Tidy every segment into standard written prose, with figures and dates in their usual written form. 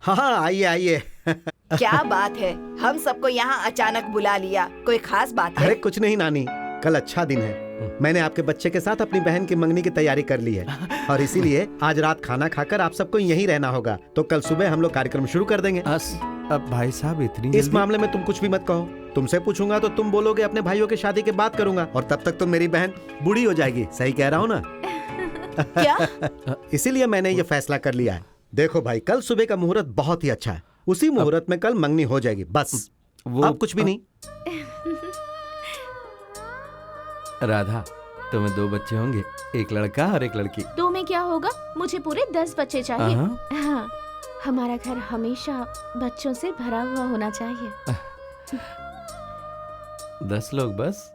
हाँ आइए आइए। क्या बात है, हम सबको यहाँ अचानक बुला लिया, कोई खास बात है? अरे कुछ नहीं नानी, कल अच्छा दिन है। मैंने आपके बच्चे के साथ अपनी बहन की मंगनी की तैयारी कर ली है और इसीलिए आज रात खाना खाकर आप सबको यहीं रहना होगा। तो कल सुबह हम लोग कार्यक्रम शुरू कर देंगे। अब भाई साहब इतनी इस मामले में तुम कुछ भी मत कहो। तुमसे पूछूंगा तो तुम बोलोगे अपने भाइयों की शादी के बाद करूंगा, और तब तक तो मेरी बहन बूढ़ी हो जाएगी। सही कह रहा हूँ ना? क्या? इसीलिए मैंने ये फैसला कर लिया है। देखो भाई, कल सुबह का मुहूर्त बहुत ही अच्छा है। उसी मुहूर्त में कल मंगनी हो जाएगी, बस। अब कुछ भी नहीं। राधा, तुम्हें 2 बच्चे होंगे, एक लड़का और एक लड़की। 2 में क्या होगा, मुझे पूरे 10 बच्चे चाहिए। हाँ, हमारा घर हमेशा बच्चों से भरा हुआ होना चाहिए। 10 लोग बस।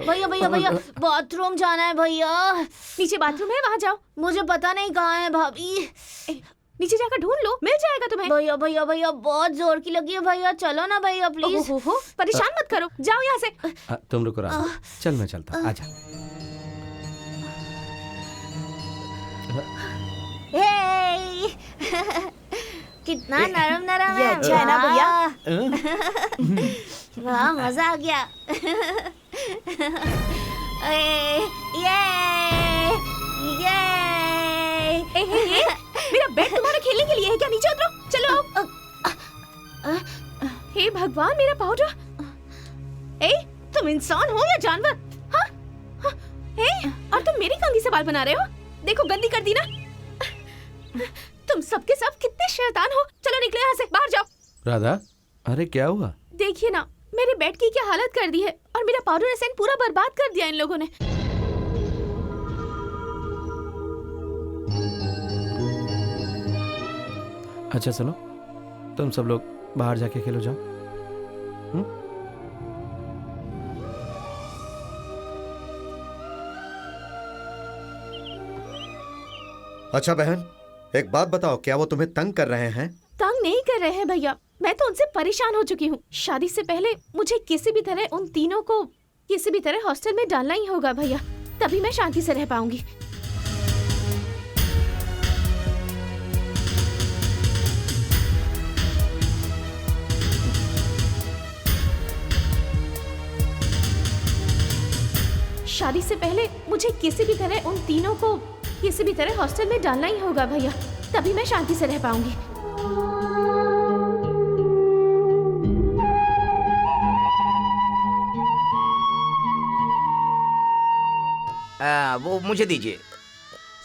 भैया भैया भैया, बाथरूम जाना है भैया। नीचे बाथरूम है, वहाँ जाओ। मुझे पता नहीं कहाँ है भाभी। नीचे जाकर ढूंढ लो, मिल जाएगा तुम्हें। भैया भैया भैया, बहुत जोर की लगी है भैया, चलो ना भैया प्लीज। हो परेशान मत करो, जाओ यहाँ से। तुम रुको राधा, चल मैं चलता, आजा। कितना नरम नरम ये है। अच्छा है ना भैया? वाह, मजा आ गया। ये मेरा बेड तुम्हारे खेलने के लिए है क्या? नीचे उतरो, चलो आओ। हे भगवान, मेरा पाउडर। तुम इंसान हो या जानवर? हाँ? और तुम मेरी कंघी से बाल बना रहे हो? देखो गंदी कर दी ना। तुम सबके सब कितने शैतान हो। चलो निकलो यहाँ से, बाहर जाओ। राधा, अरे क्या हुआ? देखिए ना, मेरे बेड की क्या हालत कर दी है, और मेरा पाउडर एसेंस पूरा बर्बाद कर दिया इन लोगों ने। अच्छा सुनो, तुम सब लोग बाहर जाके खेलो, जाओ। अच्छा बहन, एक बात बताओ, क्या वो तुम्हें तंग कर रहे हैं? तंग नहीं कर रहे हैं भैया, मैं तो उनसे परेशान हो चुकी हूँ। शादी से पहले मुझे किसी भी तरह उन तीनों को किसी भी तरह हॉस्टल में डालना ही होगा भैया, तभी मैं शांति से रह पाऊंगी। शादी से पहले मुझे किसी भी तरह उन तीनों को किसी भी तरह हॉस्टल में डालना ही होगा भैया, तभी मैं शांति से रह पाऊंगी। वो मुझे दीजिए।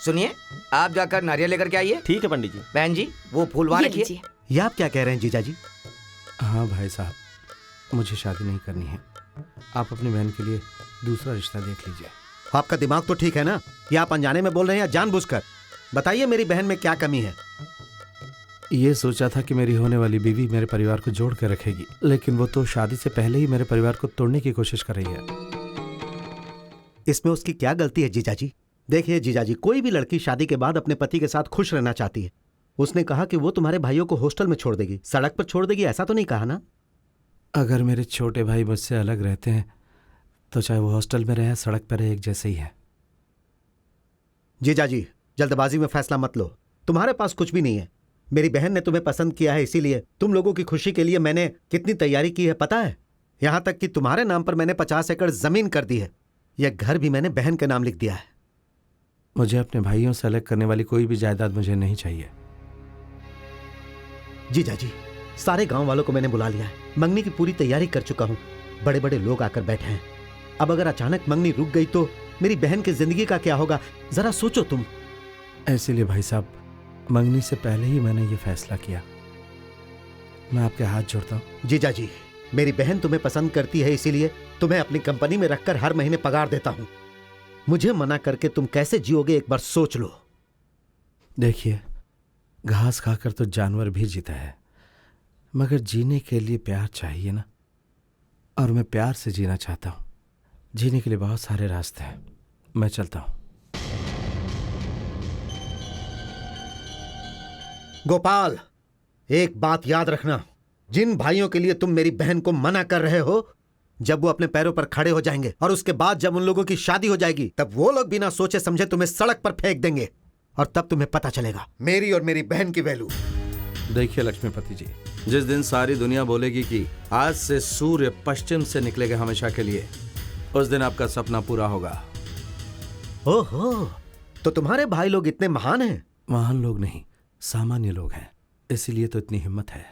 सुनिए, आप जाकर नारियल लेकर के आइए। ठीक है पंडित जी। बहन जी, वो फूल वहाँ ये रखिए। लीजिए। ये आप क्या कह रहे हैं जीजा जी? हाँ भाई साहब, मुझे शादी नहीं करनी है। आप अपनी बहन के लिए दूसरा रिश्ता देख लीजिए। आपका दिमाग तो ठीक है ना? या आप अनजाने में बोल रहे हैं या जानबूझकर? बताइए, मेरी बहन में क्या कमी है? ये सोचा था कि मेरी होने वाली बीवी मेरे परिवार को जोड़ कर रखेगी, लेकिन वो तो शादी से पहले ही मेरे परिवार को तोड़ने की कोशिश कर रही है। इसमें उसकी क्या गलती है जीजा जी? देखिए जीजा जी, कोई भी लड़की शादी के बाद अपने पति के साथ खुश रहना चाहती है। उसने कहा कि वो तुम्हारे भाइयों को हॉस्टल में छोड़ देगी, सड़क पर छोड़ देगी, ऐसा तो नहीं कहा ना? अगर मेरे छोटे भाई मुझसे अलग रहते हैं तो चाहे वो हॉस्टल में रहे सड़क पर रहे, एक जैसे ही है। जीजा जी, जल्दबाजी में फैसला मत लो। तुम्हारे पास कुछ भी नहीं है। मेरी बहन ने तुम्हें पसंद किया है, इसीलिए तुम लोगों की खुशी के लिए मैंने कितनी तैयारी की है पता है? यहां तक कि तुम्हारे नाम पर मैंने 50 एकड़ जमीन कर दी है। यह घर भी मैंने बहन के नाम लिख दिया है। मुझे अपने भाइयों से अलग करने वाली कोई भी जायदाद मुझे नहीं चाहिए। जीजा जी, सारे गांव वालों को मैंने बुला लिया है। मंगनी की पूरी तैयारी कर चुका हूं। बड़े बड़े लोग आकर बैठे हैं। अब अगर अचानक मंगनी रुक गई तो मेरी बहन की जिंदगी का क्या होगा? जरा सोचो तुम। इसीलिए भाई साहब, मंगनी से पहले ही मैंने ये फैसला किया। मैं आपके हाथ जोड़ता हूँ। जीजा जी, मेरी बहन तुम्हें पसंद करती है, इसीलिए तुम्हें अपनी कंपनी में रखकर हर महीने पगार देता हूं। मुझे मना करके तुम कैसे जियोगे, एक बार सोच लो। देखिए, घास खाकर तो जानवर भी जीता है, मगर जीने के लिए प्यार चाहिए ना। और मैं प्यार से जीना चाहता हूँ। जीने के लिए बहुत सारे रास्ते हैं। मैं चलता हूँ। गोपाल, एक बात याद रखना, जिन भाइयों के लिए तुम मेरी बहन को मना कर रहे हो, जब वो अपने पैरों पर खड़े हो जाएंगे और उसके बाद जब उन लोगों की शादी हो जाएगी, तब वो लोग बिना सोचे समझे तुम्हें सड़क पर फेंक देंगे। और तब तुम्हें पता चलेगा मेरी और मेरी बहन की वैल्यू। देखिए लक्ष्मीपति जी, जिस दिन सारी दुनिया बोलेगी कि आज से सूर्य पश्चिम से निकलेगा हमेशा के लिए, उस दिन आपका सपना पूरा होगा। ओहो, तो तुम्हारे भाई लोग इतने महान हैं? महान लोग नहीं, सामान्य लोग हैं, इसीलिए तो इतनी हिम्मत है।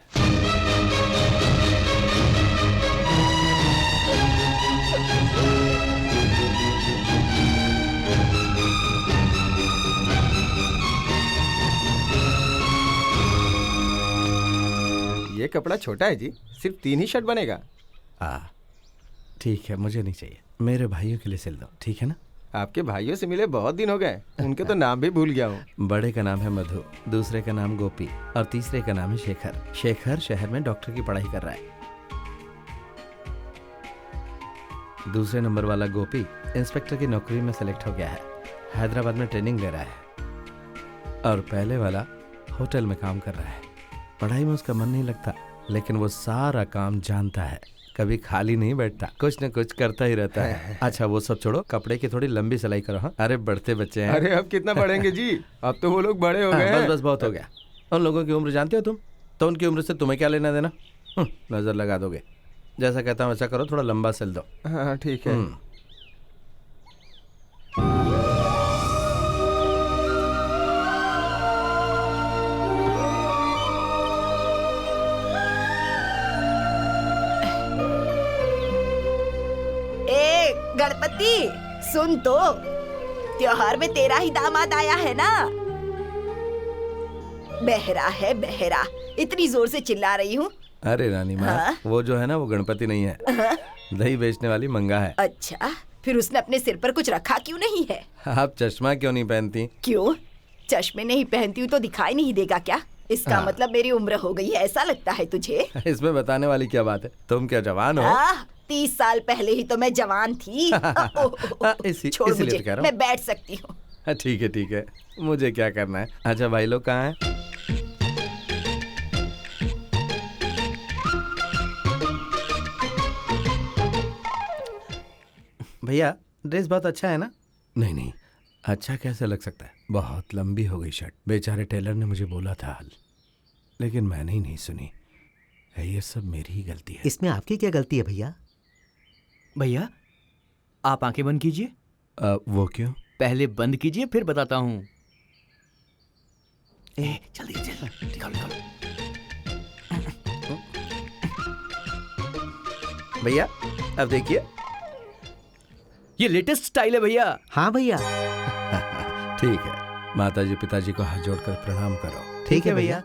ये कपड़ा छोटा है जी, सिर्फ 3 ही शर्ट बनेगा। ठीक है, मुझे नहीं चाहिए, मेरे भाइयों के लिए सिल दो, ठीक है ना? आपके भाइयों से मिले बहुत दिन हो गए, उनके तो नाम भी भूल गया हूँ। बड़े का नाम है मधु, दूसरे का नाम गोपी और तीसरे का नाम है शेखर। शेखर शहर में डॉक्टर की पढ़ाई कर रहा है। दूसरे नंबर वाला गोपी इंस्पेक्टर की नौकरी में सेलेक्ट हो गया है, हैदराबाद में ट्रेनिंग ले रहा है। और पहले वाला होटल में काम कर रहा है। पढ़ाई में उसका मन नहीं लगता, लेकिन वो सारा काम जानता है, कभी खाली नहीं बैठता, कुछ न कुछ करता ही रहता है। अच्छा वो सब छोड़ो, कपड़े की थोड़ी लंबी सिलाई करो। हाँ, अरे बढ़ते बच्चे हैं। अरे अब कितना बढ़ेंगे जी, अब तो वो लोग बड़े हो गए बस हैं। बस बहुत हो गया। उन लोगों की उम्र जानते हो तुम, तो उनकी उम्र से तुम्हें क्या लेना देना। नजर लगा दोगे। जैसा कहता हूँ वैसा करो, थोड़ा लंबा सिल दो। हाँ ठीक है। ए गणपति, सुन तो, त्योहार में तेरा ही दामाद आया है ना। बहरा है बहरा, इतनी जोर से चिल्ला रही हूँ। अरे रानी माँ, हाँ? वो जो है ना, वो गणपति नहीं है, दही बेचने वाली मंगा है। अच्छा, फिर उसने अपने सिर पर कुछ रखा क्यों नहीं है? आप चश्मा क्यों नहीं पहनती? क्यों? चश्मे नहीं पहनती हूँ तो दिखाई नहीं देगा क्या? इसका हाँ। मतलब मेरी उम्र हो गई है, ऐसा लगता है तुझे? इसमें बताने वाली क्या बात है, तुम क्या जवान हो? 30 साल पहले ही तो मैं जवान थी। छोड़ इसीलिए मुझे, तो कह रहा हूँ। मैं बैठ सकती हूँ। ठीक है ठीक है, मुझे क्या करना है। अच्छा भाई लोग कहाँ हैं? भैया ड्रेस बहुत अच्छा है ना? नहीं नहीं, अच्छा कैसे लग सकता है, बहुत लंबी हो गई शर्ट। बेचारे टेलर ने मुझे बोला था, लेकिन मैंने ही नहीं सुनी। ये सब मेरी ही गलती है। इसमें आपकी क्या गलती है भैया? भैया आप आंखें बंद कीजिए। वो क्यों? पहले बंद कीजिए फिर बताता हूँ। जल्दी जल्दी निकालो निकालो। भैया अब देखिए, ये लेटेस्ट स्टाइल है भैया। हाँ भैया। ठीक है, माताजी पिताजी को हाथ जोड़कर प्रणाम करो। ठीक है भैया।